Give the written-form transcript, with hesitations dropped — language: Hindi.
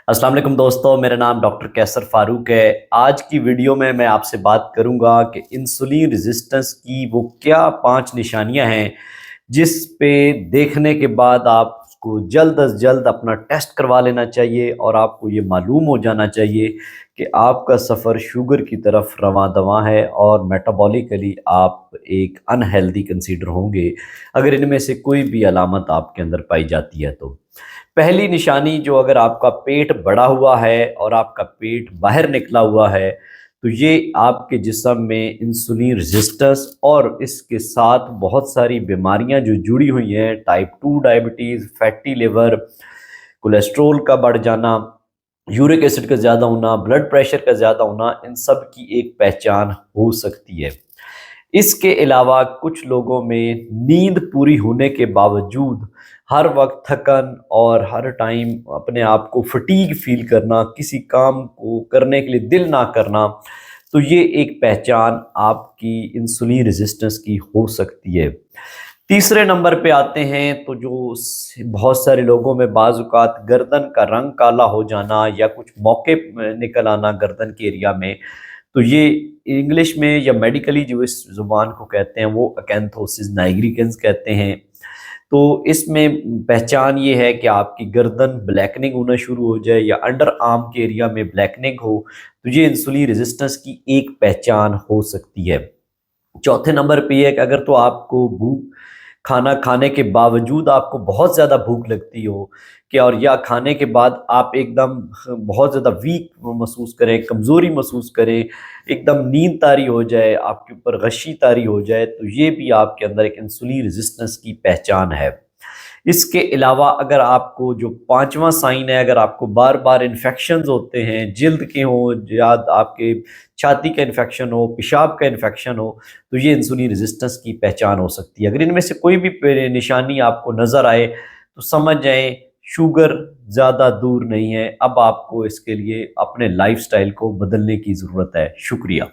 अस्सलाम वालेकुम दोस्तों, मेरा नाम डॉक्टर कैसर फारूक है। आज की वीडियो में मैं आपसे बात करूंगा कि इंसुलिन रेजिस्टेंस की वो क्या 5 निशानियां हैं जिस पे देखने के बाद आपको जल्द अज जल्द अपना टेस्ट करवा लेना चाहिए और आपको ये मालूम हो जाना चाहिए कि आपका सफ़र शुगर की तरफ रवां दवां है और मेटाबॉलिकली आप एक अनहेल्दी कंसीडर होंगे अगर इनमें से कोई भी अलामत आपके अंदर पाई जाती है। तो पहली निशानी जो, अगर आपका पेट बड़ा हुआ है और आपका पेट बाहर निकला हुआ है तो ये आपके जिस्म में इंसुलिन रेजिस्टेंस और इसके साथ बहुत सारी बीमारियां जो जुड़ी हुई हैं, type 2 diabetes, fatty liver, cholesterol का बढ़ जाना, यूरिक एसिड का ज़्यादा होना, ब्लड प्रेशर का ज़्यादा होना, इन सब की एक पहचान हो सकती है। इसके अलावा कुछ लोगों में नींद पूरी होने के बावजूद हर वक्त थकन और हर टाइम अपने आप को फटीग फील करना, किसी काम को करने के लिए दिल ना करना, तो ये एक पहचान आपकी इंसुलिन रेजिस्टेंस की हो सकती है। तीसरे नंबर पे आते हैं तो जो बहुत सारे लोगों में बाज़-औक़ात गर्दन का रंग काला हो जाना या कुछ मौके निकल आना गर्दन के एरिया में, तो ये इंग्लिश में या मेडिकली जो इस ज़ुबान को कहते हैं वो अकैंथोसिस नाइग्रिकेंस कहते हैं। तो इसमें पहचान ये है कि आपकी गर्दन ब्लैकनिंग होना शुरू हो जाए या अंडर आर्म के एरिया में ब्लैकनिंग हो, तो ये इंसुलिन रेजिस्टेंस की एक पहचान हो सकती है। चौथे नंबर पे ये है कि अगर तो आपको भूख, खाना खाने के बावजूद आपको बहुत ज़्यादा भूख लगती हो कि और या खाने के बाद आप एकदम बहुत ज़्यादा वीक महसूस करें, कमज़ोरी महसूस करें, एकदम नींद तारी हो जाए, आपके ऊपर गशी तारी हो जाए, तो ये भी आपके अंदर एक इंसुलिन रेजिस्टेंस की पहचान है। इसके अलावा अगर आपको जो पांचवा साइन है, अगर आपको बार बार इन्फेक्शंस होते हैं, जिल्द के हों या आपके छाती का इन्फेक्शन हो, पेशाब का इन्फेक्शन हो, तो ये इंसुलिन रेजिस्टेंस की पहचान हो सकती है। अगर इनमें से कोई भी निशानी आपको नज़र आए तो समझ जाएं शुगर ज़्यादा दूर नहीं है, अब आपको इसके लिए अपने लाइफस्टाइल को बदलने की ज़रूरत है। शुक्रिया।